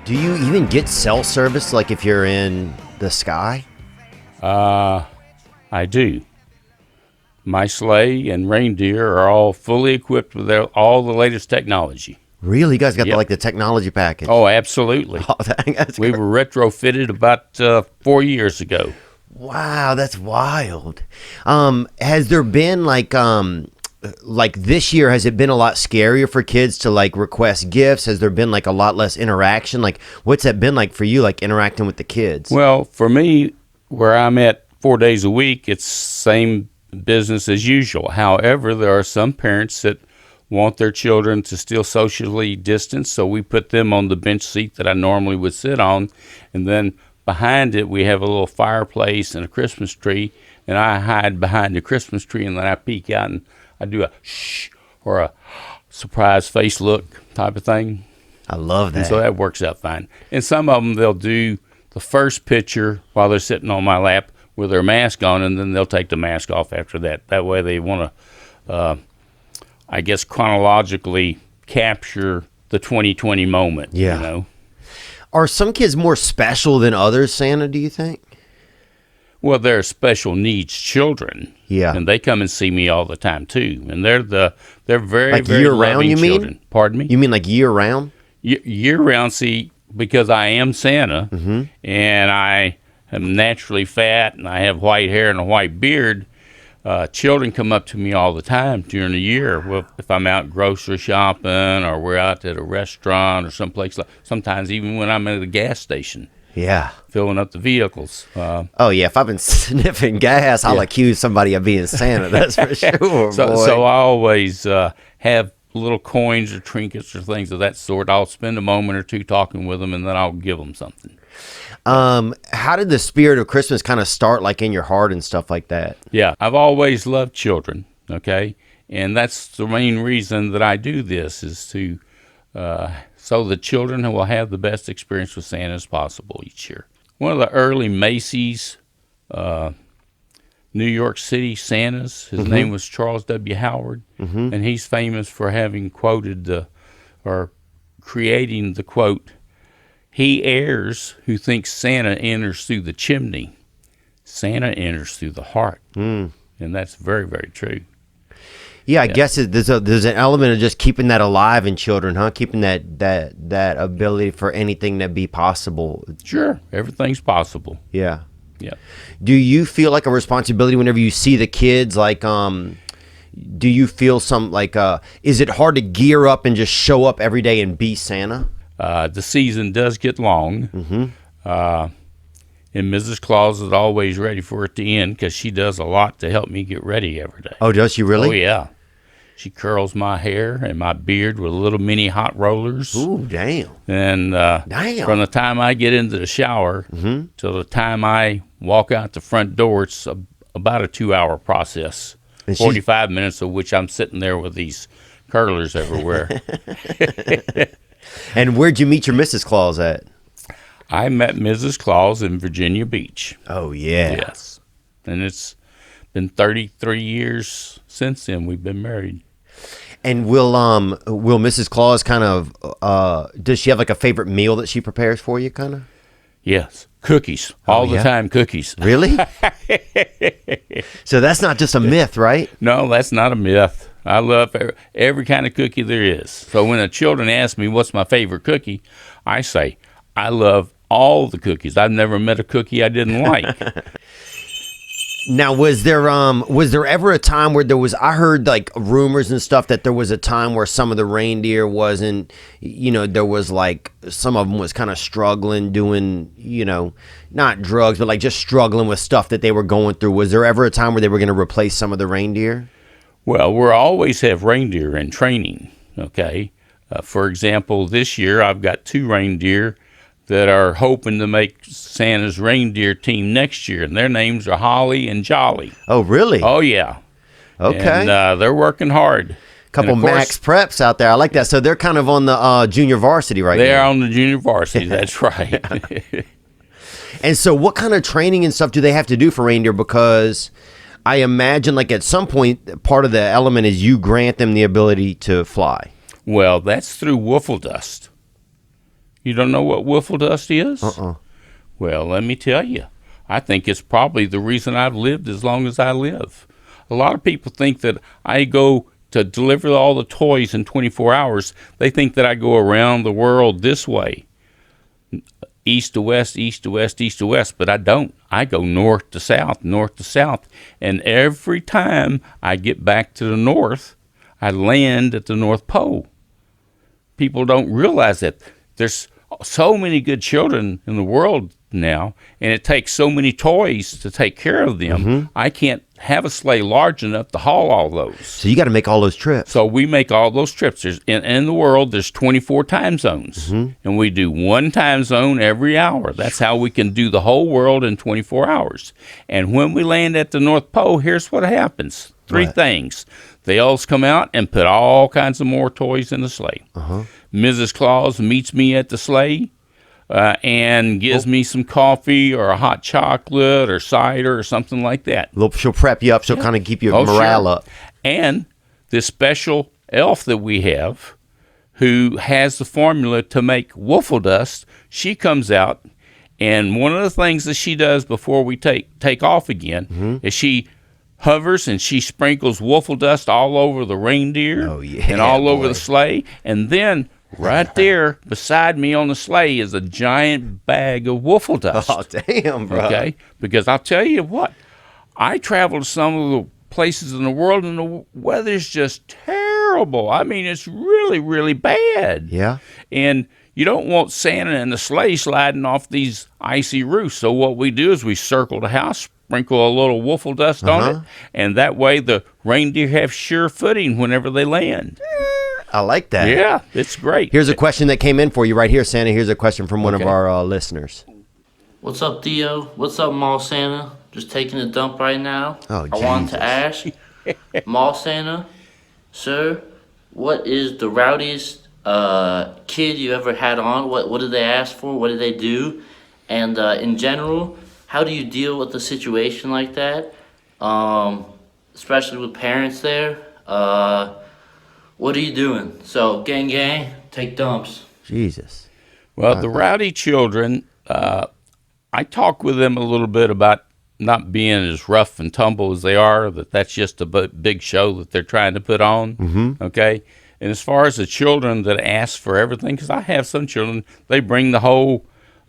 Do you even get cell service, like if you're in the sky? I do. My sleigh and reindeer are all fully equipped with all the latest technology. Really? You guys got Yep. the technology package? Oh, absolutely. Oh, that's We great. were retrofitted about 4 years ago. Wow, that's wild. Has there been like this year, has it been a lot scarier for kids to like request gifts? Has there been like a lot less interaction? Like, what's that been like for you, like interacting with the kids? Well, for me, where I'm at 4 days a week, it's same business as usual. However, there are some parents that want their children to still socially distance, so we put them on the bench seat that I normally would sit on, and then behind it we have a little fireplace and a Christmas tree, and I hide behind the Christmas tree, and then I peek out and I do a shh or a surprise face look type of thing. I love that. And so that works out fine. And some of them, they'll do the first picture while they're sitting on my lap with their mask on, and then they'll take the mask off after that. That way they want to, I guess, chronologically capture the 2020 moment. Yeah. You know? Are some kids more special than others, Santa, do you think? Well, they're special needs children. Yeah. And they come and see me all the time, too. And they're very, Like very year-round, loving you mean? children. Pardon me? You mean like year round? Year-round, see, because I am Santa, and I am naturally fat, and I have white hair and a white beard, children come up to me all the time during the year. Well, if I'm out grocery shopping or we're out at a restaurant or someplace, sometimes even when I'm at a gas station Yeah. filling up the vehicles. Oh, yeah. If I've been sniffing gas, I'll accuse somebody of being Santa. That's for sure, So boy. I always have little coins or trinkets or things of that sort. I'll spend a moment or two talking with them, and then I'll give them something. How did the spirit of Christmas kind of start, like in your heart and stuff like that? Yeah, I've always loved children, okay? And that's the main reason that I do this, is to so the children will have the best experience with Santa as possible each year. One of the early Macy's New York City Santas, his name was Charles W. Howard, and he's famous for having quoted or creating the quote, "He errs who thinks Santa enters through the chimney. Santa enters through the heart." And that's very, very true. Yeah, I guess there's an element of just keeping that alive in children, huh? Keeping that ability for anything to be possible. Sure, everything's possible. Yeah. Yeah. Do you feel like a responsibility whenever you see the kids? Like, do you feel some like, is it hard to gear up and just show up every day and be Santa? The season does get long. And Mrs. Claus is always ready for it to end because she does a lot to help me get ready every day. Oh, does she really? Oh, yeah. She curls my hair and my beard with little mini hot rollers. Ooh, damn. And Damn. from the time I get into the shower till the time I walk out the front door, it's about a 2-hour process. And she's- 45 minutes of which I'm sitting there with these curlers everywhere. And where'd you meet your Mrs. Claus at? I met Mrs. Claus in Virginia Beach. Oh, yeah. Yes. And it's been 33 years since then we've been married. And will Mrs. Claus kind of does she have like a favorite meal that she prepares for you, kind of? Yes. Cookies. All the yeah? time cookies. Really? So that's not just a myth, right? No, that's not a myth. I love every kind of cookie there is. So when the children ask me what's my favorite cookie, I say, I love all the cookies. I've never met a cookie I didn't like. Now, was there ever a time where I heard like rumors and stuff that there was a time where some of the reindeer wasn't, there was like some of them was kind of struggling doing, not drugs, but like just struggling with stuff that they were going through. Was there ever a time where they were going to replace some of the reindeer? Well, we'll always have reindeer in training, okay? For example, this year I've got 2 reindeer that are hoping to make Santa's reindeer team next year, and their names are Holly and Jolly. Oh, really? Oh, yeah. Okay. And they're working hard. Couple And of Max course, Preps out there. I like that. So they're kind of on the junior varsity right they now. are on the junior varsity, that's right. And so what kind of training and stuff do they have to do for reindeer? Because I imagine like at some point, part of the element is you grant them the ability to fly. Well, that's through Wolfel Dust. You don't know what wiffle dust is? Uh-uh. Well, let me tell you. I think it's probably the reason I've lived as long as I live. A lot of people think that I go to deliver all the toys in 24 hours. They think that I go around the world this way, east to west, east to west, east to west, but I don't. I go north to south, north to south. And every time I get back to the north, I land at the North Pole. People don't realize that. There's so many good children in the world now, and it takes so many toys to take care of them. I can't have a sleigh large enough to haul all those. So you got to make all those trips. So we make all those trips. In the world, there's 24 time zones, and we do one time zone every hour. That's how we can do the whole world in 24 hours. And when we land at the North Pole, here's what happens. Three things. The elves come out and put all kinds of more toys in the sleigh. Mrs. Claus meets me at the sleigh and gives me some coffee or a hot chocolate or cider or something like that. She'll prep you up. She'll kind of keep your morale up. And this special elf that we have who has the formula to make wiffle dust, she comes out, and one of the things that she does before we take off again is she hovers and she sprinkles wiffle dust all over the reindeer and all over the sleigh. And then right there beside me on the sleigh is a giant bag of wiffle dust. Oh, damn, bro. Okay? Because I'll tell you what, I travel to some of the places in the world and the weather's just terrible. I mean, it's really, really bad. Yeah. And you don't want Santa and the sleigh sliding off these icy roofs. So what we do is we circle the house, sprinkle a little wiffle dust on it, and that way the reindeer have sure footing whenever they land. I like that. Yeah, it's great. Here's a question that came in for you right here, Santa. Here's a question from one of our listeners. What's up, Theo? What's up, Mall Santa? Just taking a dump right now. Oh, I wanted to ask, Mall Santa, sir, what is the rowdiest kid you ever had on? What did they ask for? What did they do? And in general, how do you deal with a situation like that? Especially with parents there. What are you doing? So, gang, take dumps. Jesus. Well, the rowdy children, I talk with them a little bit about not being as rough and tumble as they are, that's just a big show that they're trying to put on, okay? And as far as the children that ask for everything, because I have some children, they bring the whole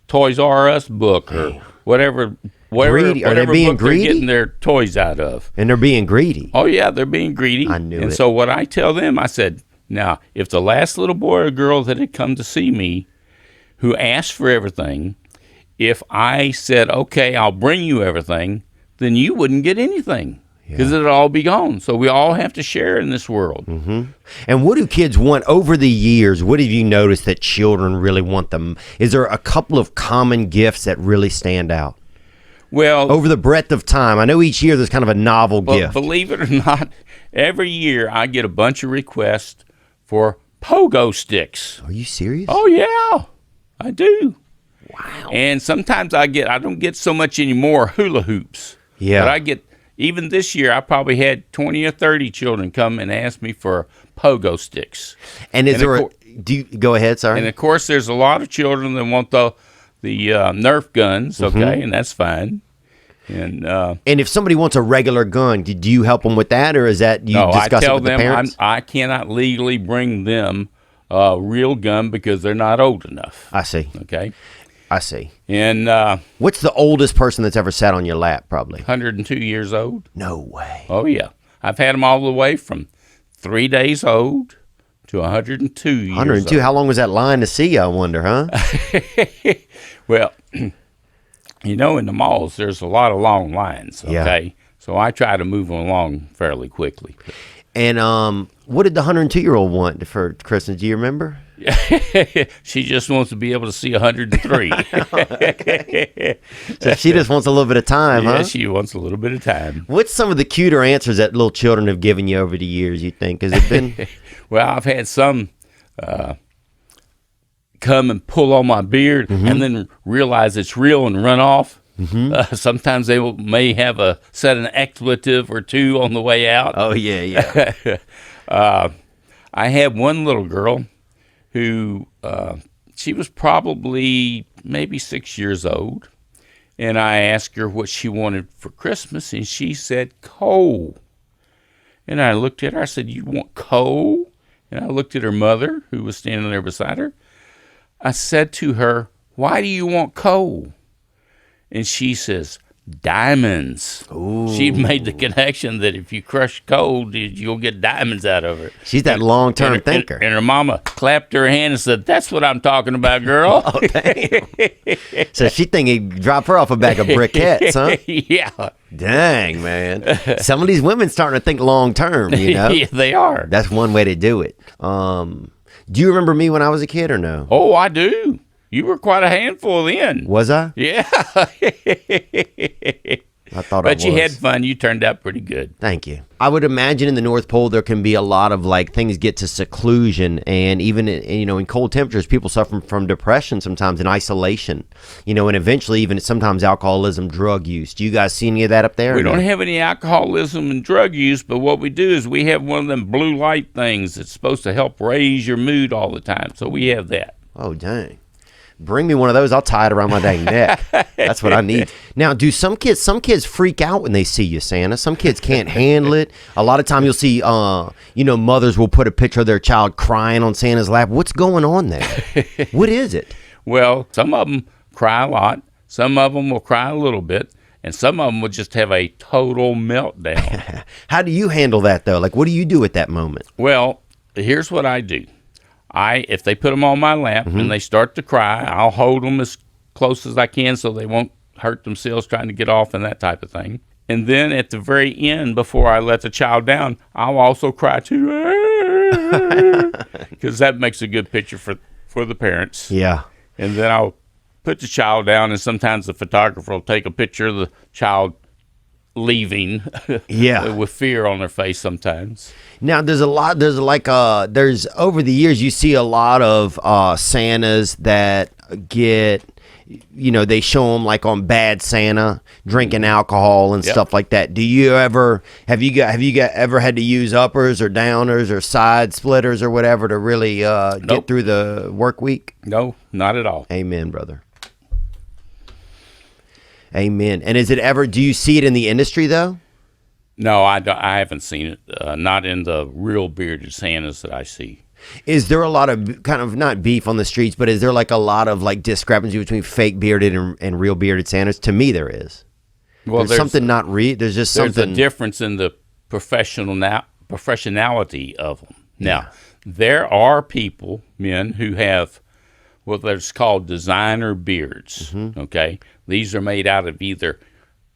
Toys R Us book or whatever Greedy. Are they being book greedy? they're getting their toys out of. And they're being greedy. Oh, yeah, they're being greedy. I knew it. And so what I tell them, I said, now, if the last little boy or girl that had come to see me who asked for everything, if I said, okay, I'll bring you everything, then you wouldn't get anything because it'd all be gone. So we all have to share in this world. And what do kids want over the years? What have you noticed that children really want them? Is there a couple of common gifts that really stand out? Well, Over the breadth of time. I know each year there's kind of a novel gift. Believe it or not, every year I get a bunch of requests for pogo sticks. Are you serious? Oh, yeah, I do. Wow. And sometimes I don't get so much anymore hula hoops. Yeah. But I get, even this year, I probably had 20 or 30 children come and ask me for pogo sticks. And go ahead, sorry. And of course, there's a lot of children that want the Nerf guns, okay, and that's fine. And if somebody wants a regular gun, do you help them with that, or is that you discuss it with the parents? I cannot legally bring them a real gun because they're not old enough. I see. Okay. I see. And what's the oldest person that's ever sat on your lap, probably? 102 years old. No way. Oh, yeah. I've had them all the way from 3 days old to 102 years 102. old. How long was that line to see you, I wonder, huh? Well, in the malls, there's a lot of long lines, okay? Yeah. So I try to move them along fairly quickly. And what did the 102-year-old want for Christmas? Do you remember? She just wants to be able to see 103. So she just wants a little bit of time, Yeah, huh? she wants a little bit of time. What's some of the cuter answers that little children have given you over the years, you think? Has it been? Well, I've had some come and pull on my beard and then realize it's real and run off. Sometimes they may have said an expletive or two on the way out. Oh, yeah. I had one little girl who she was probably maybe 6 years old. And I asked her what she wanted for Christmas, and she said coal. And I looked at her. I said, "You want coal?" And I looked at her mother, who was standing there beside her. I said to her, "Why do you want coal?" And she says, "Diamonds." Ooh. She made the connection that if you crush coal, you'll get diamonds out of it. She's that long-term thinker. And her mama clapped her hand and said, "That's what I'm talking about, girl." Oh, damn. So she think he drop her off a bag of briquettes, huh? Yeah. Dang, man. Some of these women starting to think long-term, you know? Yeah, they are. That's one way to do it. Do you remember me when I was a kid or no? Oh, I do. You were quite a handful then. Was I? Yeah. I thought I But was. you had fun. You turned out pretty good. Thank you. I would imagine in the North Pole there can be a lot of like things get to seclusion, and even in cold temperatures, people suffer from depression sometimes and isolation. And eventually even sometimes alcoholism, drug use. Do you guys see any of that up there? We don't have any alcoholism and drug use, but what we do is we have one of them blue light things that's supposed to help raise your mood all the time. So we have that. Oh, dang. Bring me one of those. I'll tie it around my dang neck. That's what I need. Now, do some kids freak out when they see you, Santa? Some kids can't handle it. A lot of time you'll see, mothers will put a picture of their child crying on Santa's lap. What's going on there? What is it? Well, some of them cry a lot. Some of them will cry a little bit. And some of them will just have a total meltdown. How do you handle that, though? Like, what do you do at that moment? Well, here's what I do. If they put them on my lap and they start to cry, I'll hold them as close as I can so they won't hurt themselves trying to get off and that type of thing. And then at the very end, before I let the child down, I'll also cry too, because that makes a good picture for the parents. Yeah. And then I'll put the child down, and sometimes the photographer will take a picture of the child leaving Yeah. with fear on their face sometimes. Now, there's over the years, you see a lot of Santas that get, they show them like on Bad Santa, drinking alcohol and stuff like that. Do you ever, have you ever had to use uppers or downers or side splitters or whatever to really get through the work week? No, not at all. Amen, brother. Amen. And do you see it in the industry though? No, I haven't seen it. Not in the real bearded Santas that I see. Is there a lot of kind of not beef on the streets, but is there like a lot of like discrepancy between fake bearded and real bearded Santas? To me, there is. Well, there's something not real. There's just there's something. a difference in the professionality of them. Now, there are men who have what there's called designer beards. Okay, these are made out of either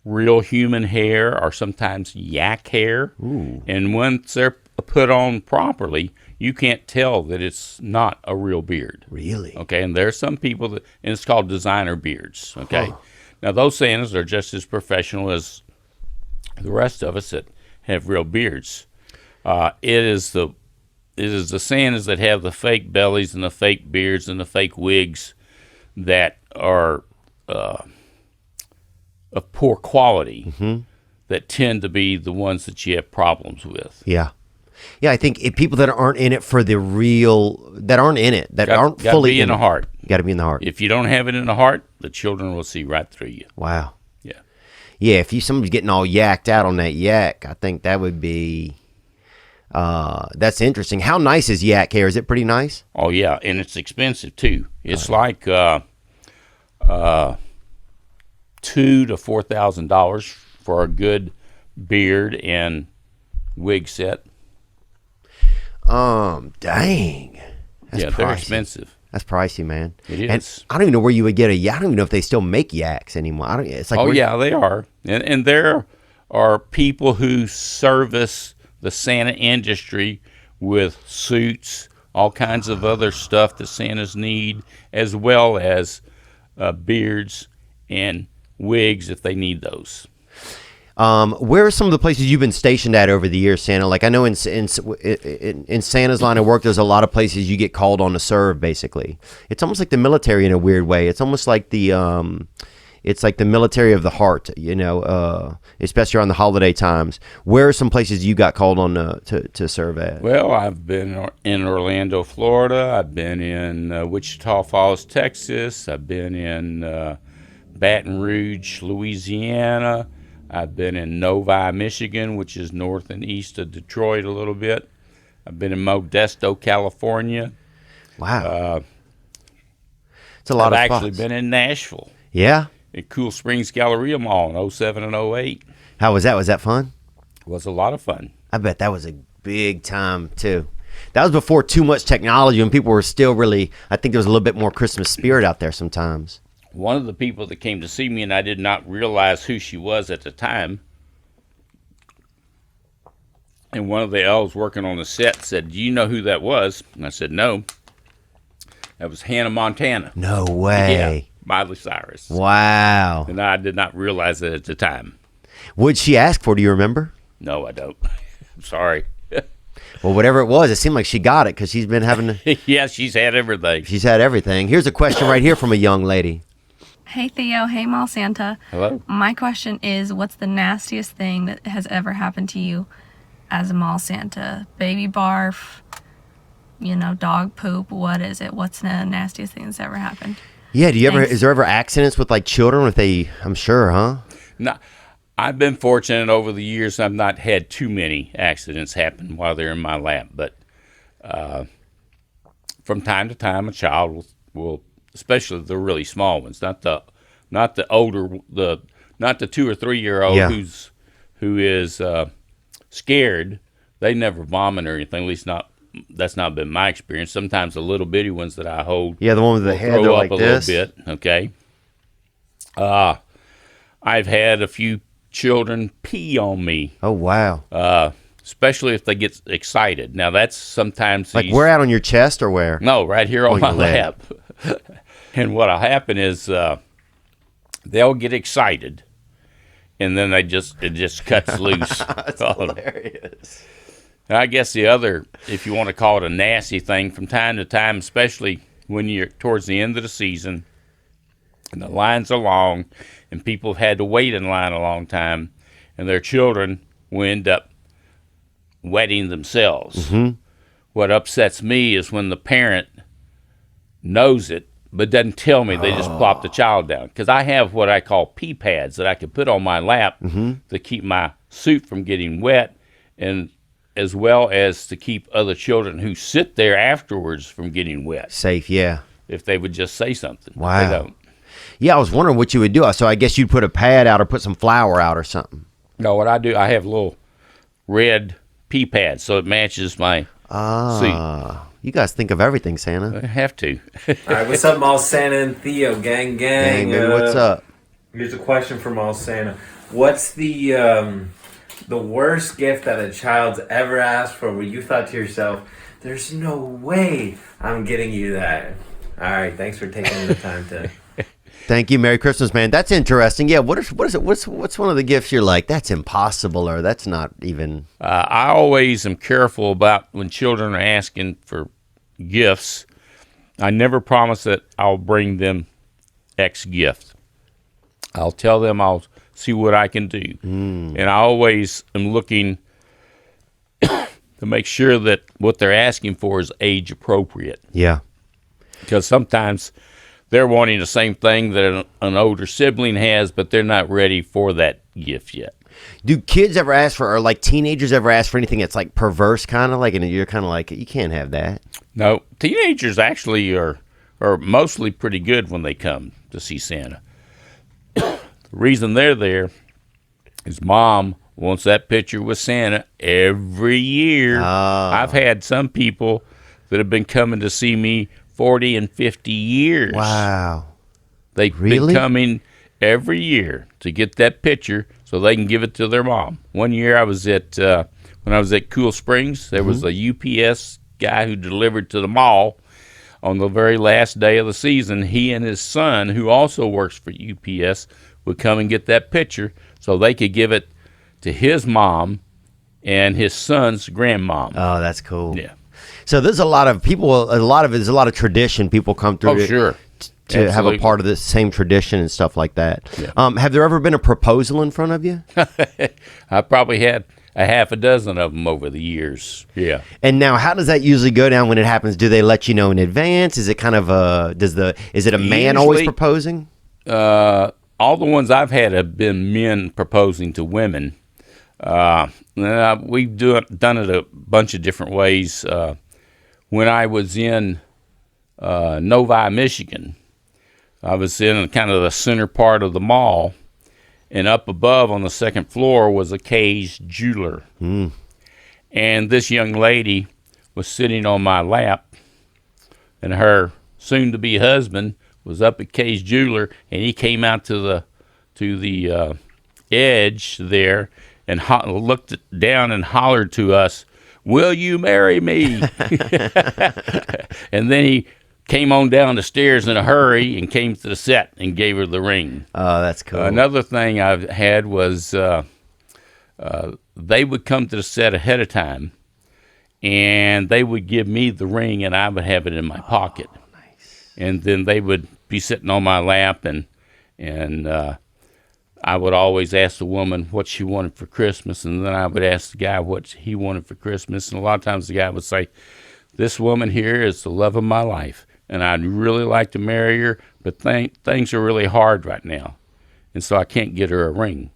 real human hair or sometimes yak hair. Ooh. And once they're put on properly, you can't tell that it's not a real beard. Really? Okay, and there's some people and it's called designer beards. Okay, now those Santas are just as professional as the rest of us that have real beards. It is the Santas that have the fake bellies and the fake beards and the fake wigs that are of poor quality that tend to be the ones that you have problems with. Yeah. Yeah, I think people that aren't in it for the real, that aren't in it, that aren't fully be in the heart. Got to be in the heart. If you don't have it in the heart, the children will see right through you. Wow. Yeah. Yeah, if somebody's getting all yacked out on that yak, I think that would be, that's interesting. How nice is yak hair? Is it pretty nice? Oh, yeah, and it's expensive, too. It's like $2,000 to $4,000 for a good beard and wig set. Dang. That's They're pricey. expensive. That's pricey, man. It is. And I don't even know where you would get a yak. I don't even know if they still make yaks anymore. It's like Yeah, they are. And there are people who service the Santa industry with suits, all kinds of other stuff that Santas need, as well as beards and wigs if they need those. Where are some of the places you've been stationed at over the years, Santa? Like I know in Santa's line of work, there's a lot of places you get called on to serve. Basically, it's almost like the military in a weird way. It's almost like the It's like the military of the heart, especially around the holiday times. Where are some places you got called on to serve at? Well, I've been in Orlando, Florida. I've been in Wichita Falls, Texas. I've been in Baton Rouge, Louisiana. I've been in Novi, Michigan, which is north and east of Detroit a little bit. I've been in Modesto, California. Wow. It's a lot of spots. I've actually been in Nashville. Yeah? At Cool Springs Galleria Mall in 07 and 08. How was that? Was that fun? It was a lot of fun. I bet that was a big time, too. That was before too much technology, and people were still really, I think there was a little bit more Christmas spirit out there sometimes. One of the people that came to see me, and I did not realize who she was at the time, and one of the elves working on the set said, "Do you know who that was?" And I said, "No." That was Hannah Montana. No way. Yeah, Miley Cyrus. Wow. And I did not realize it at the time. What'd she ask for? Do you remember? No, I don't. I'm sorry. Well, whatever it was, it seemed like she got it because she's been having... Yeah, she's had everything. She's had everything. Here's a question right here from a young lady. Hey, Theo. Hey, Mall Santa. Hello. My question is, what's the nastiest thing that has ever happened to you as a Mall Santa? Baby barf, dog poop. What is it? What's the nastiest thing that's ever happened? Yeah, Thanks. is there ever accidents with like children I'm sure, huh? No, I've been fortunate over the years. I've not had too many accidents happen while they're in my lap, but from time to time, a child will, especially the really small ones, not the older, not the 2 or 3 year old who is scared. They never vomit or anything. At least that's not been my experience. Sometimes the little bitty ones that I hold, the one with the head, throw they're up like a this. little bit. Okay. I've had a few children pee on me. Oh, wow. Especially if they get excited. Now that's sometimes Like where out on your chest or where? No, right here on my your leg. lap. And what'll happen is they'll get excited, and then it just cuts loose. That's hilarious. And I guess the other, if you want to call it a nasty thing, from time to time, especially when you're towards the end of the season, and the lines are long, and people have had to wait in line a long time, and their children will end up wetting themselves. Mm-hmm. What upsets me is when the parent knows it, but doesn't tell me. They just plop the child down. Because I have what I call pee pads that I can put on my lap to keep my suit from getting wet, and as well as to keep other children who sit there afterwards from getting wet. Safe, yeah. If they would just say something. Wow. They don't. Yeah, I was wondering what you would do. So I guess you'd put a pad out or put some flour out or something. No, what I do, I have little red pee pads, so it matches my suit. You guys think of everything, Santa. I have to. All right, what's up, Mall Santa and Theo? Gang. Baby, what's up? Here's a question for Mall Santa. What's the worst gift that a child's ever asked for where you thought to yourself, there's no way I'm getting you that? All right, thanks for taking the time to... Thank you. Merry Christmas, man. That's interesting. Yeah, what is it? What's one of the gifts you're like, that's impossible, or that's not even... I always am careful about when children are asking for gifts. I never promise that I'll bring them X gift. I'll tell them I'll see what I can do. And I always am looking to make sure that what they're asking for is age appropriate. Yeah. Because sometimes they're wanting the same thing that an older sibling has, but they're not ready for that gift yet. Do kids ever ask for, or like teenagers ever ask for anything that's like perverse, kind of like, and you're kind of like, you can't have that? No, teenagers actually are mostly pretty good when they come to see Santa. The reason they're there is Mom wants that picture with Santa every year. I've had some people that have been coming to see me 40 and 50 years. Wow. They've Really? been coming every year to get that picture so they can give it to their mom. One year I was at, when I was at Cool Springs, there was a UPS guy who delivered to the mall on the very last day of the season. He and his son, who also works for UPS, would come and get that picture so they could give it to his mom and his son's grandmom. Oh, that's cool. Yeah. So there's a lot of people, there's a lot of tradition people come through. Oh, sure. to have a Absolutely. part of the same tradition and stuff like that. Yeah. Have there ever been a proposal in front of you? I probably had a half a dozen of them over the years. Yeah. And now, how does that usually go down when it happens? Do they let you know in advance? Is it kind of is it a man always Usually- proposing? All the ones I've had have been men proposing to women. We've done it a bunch of different ways. When I was in Novi, Michigan, I was in kind of the center part of the mall, and up above on the second floor was a caged jeweler. And this young lady was sitting on my lap, and her soon-to-be husband was up at Caged Jeweler, and he came out to the edge there and looked down and hollered to us, "Will you marry me?" And then he came on down the stairs in a hurry and came to the set and gave her the ring. Oh, that's cool. Another thing I've had was they would come to the set ahead of time, and they would give me the ring, and I would have it in my pocket. Nice. And then they would be sitting on my lap, and I would always ask the woman what she wanted for Christmas, and then I would ask the guy what he wanted for Christmas, and a lot of times the guy would say, "This woman here is the love of my life, and I'd really like to marry her, but things are really hard right now, and so I can't get her a ring."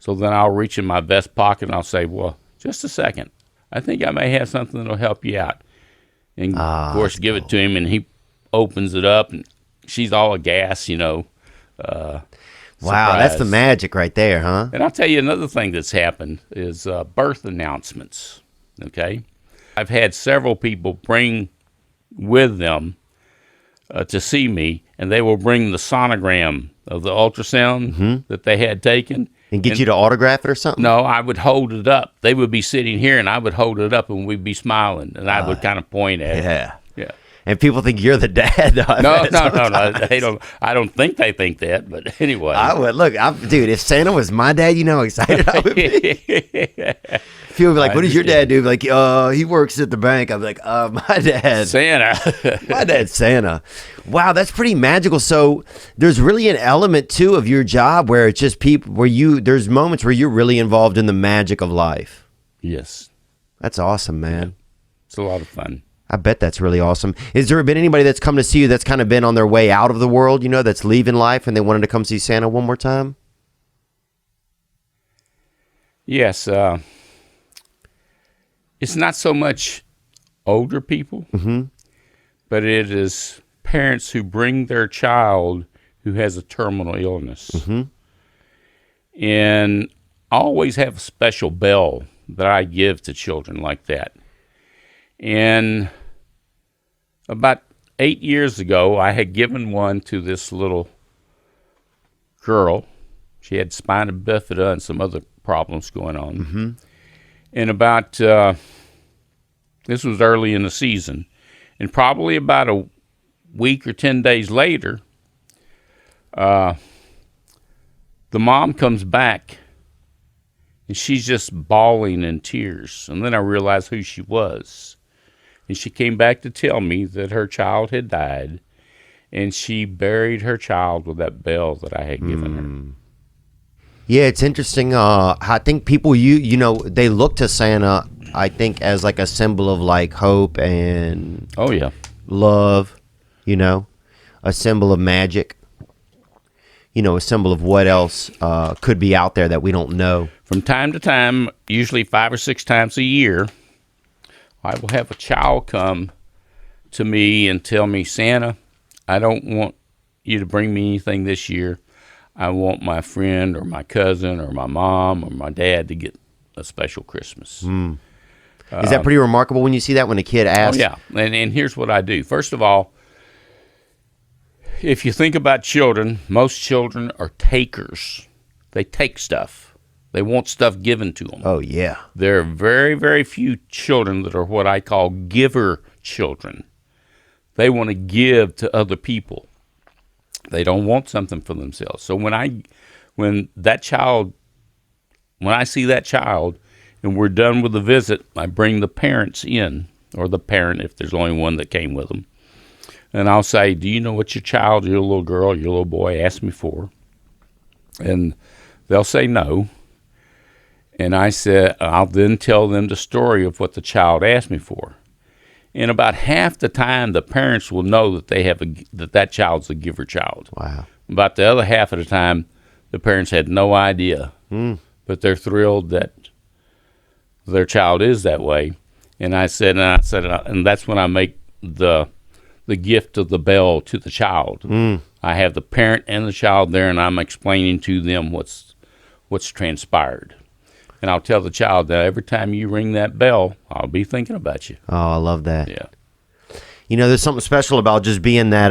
So then I'll reach in my vest pocket and I'll say, "Well, just a second. I think I may have something that'll help you out." And of course, give it to him, and he opens it up, and she's all aghast, Wow, that's the surprised. magic right there, huh? And I'll tell you another thing that's happened is birth announcements, okay? I've had several people bring with them to see me, and they will bring the sonogram of the ultrasound that they had taken. And get you to autograph it or something? No, I would hold it up. They would be sitting here, and I would hold it up, and we'd be smiling, and I would kind of point at it. Yeah. Yeah. And people think you're the dad. Though, No. They don't. I don't think they think that, but anyway. I would look, dude. If Santa was my dad, you know how excited I would be. People would be like, "What does your dad do?" Like, he works at the bank. I'm like, my dad, Santa. my dad's Santa. Wow, that's pretty magical. So there's really an element too of your job where it's just people there's moments where you're really involved in the magic of life. Yes, That's awesome, man. it's a lot of fun. I bet that's really awesome. Has there been anybody that's come to see you that's kind of been on their way out of the world, that's leaving life and they wanted to come see Santa one more time? Yes, it's not so much older people, but it is parents who bring their child who has a terminal illness. And I always have a special bell that I give to children like that. And about 8 years ago, I had given one to this little girl. She had spina bifida and some other problems going on. And about, this was early in the season, and probably about a week or 10 days later, the mom comes back, and she's just bawling in tears. And then I realized who she was. And she came back to tell me that her child had died, and she buried her child with that bell that I had given her. Yeah, it's interesting. I think people, they look to Santa, I think, as like a symbol of like hope and Oh, yeah. love, a symbol of magic, a symbol of what else could be out there that we don't know. From time to time, usually 5 or 6 times a year, I will have a child come to me and tell me, "Santa, I don't want you to bring me anything this year. I want my friend or my cousin or my mom or my dad to get a special Christmas." Is that pretty remarkable when you see that when a kid asks? Oh, yeah. And here's what I do. First of all, if you think about children, most children are takers. They take stuff. They want stuff given to them. Oh, yeah. There are very, very few children that are what I call giver children. They want to give to other people. They don't want something for themselves. So when I see that child and we're done with the visit, I bring the parents in, or the parent if there's only one that came with them. And I'll say, do you know what your child, your little girl, your little boy asked me for? And they'll say no. And I said, I'll then tell them the story of what the child asked me for. And about half the time, the parents will know that they have that child's a giver child. Wow. About the other half of the time, the parents had no idea, but they're thrilled that their child is that way. And I said, and that's when I make the gift of the bell to the child. I have the parent and the child there, and I'm explaining to them what's transpired. And I'll tell the child that every time you ring that bell, I'll be thinking about you. Oh, I love that. Yeah. You know, there's something special about just being that.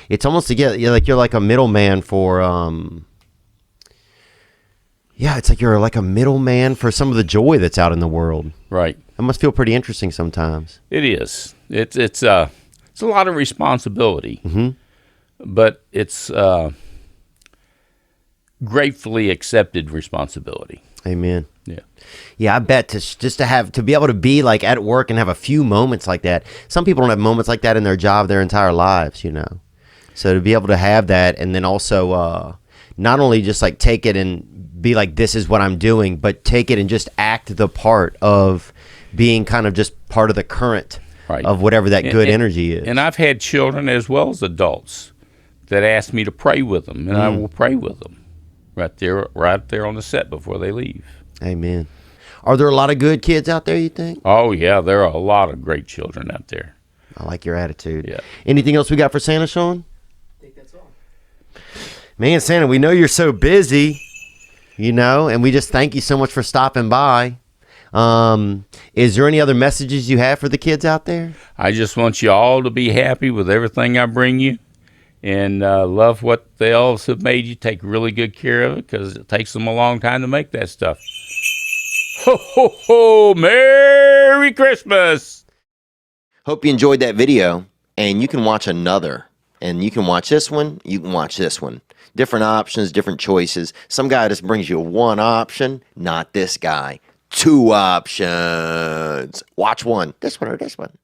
It's almost you're like a middleman for. Yeah, it's like you're like a middleman for some of the joy that's out in the world. Right. It must feel pretty interesting sometimes. It is. It's a lot of responsibility, but it's gratefully accepted responsibility. Amen. Yeah. Yeah, I bet to be able to be like at work and have a few moments like that. Some people don't have moments like that in their job their entire lives, you know. So to be able to have that, and then also not only just like take it and be like, this is what I'm doing, but take it and just act the part of being kind of just part of the current of whatever that good energy is. And I've had children as well as adults that ask me to pray with them, and I will pray with them right there on the set before they leave. Amen. Are there a lot of good kids out there, you think? Oh, yeah, there are a lot of great children out there. I like your attitude. Yeah. Anything else we got for Santa, Sean? I think that's all. Man, Santa, we know you're so busy, you know, and we just thank you so much for stopping by. Is there any other messages you have for the kids out there? I just want you all to be happy with everything I bring you, and love what the elves have made you. Take really good care of it, because it takes them a long time to make that stuff. Ho, ho, ho! Merry Christmas! Hope you enjoyed that video, and you can watch another. And you can watch this one, you can watch this one. Different options, different choices. Some guy just brings you one option, not this guy. Two options. Watch one, this one or this one.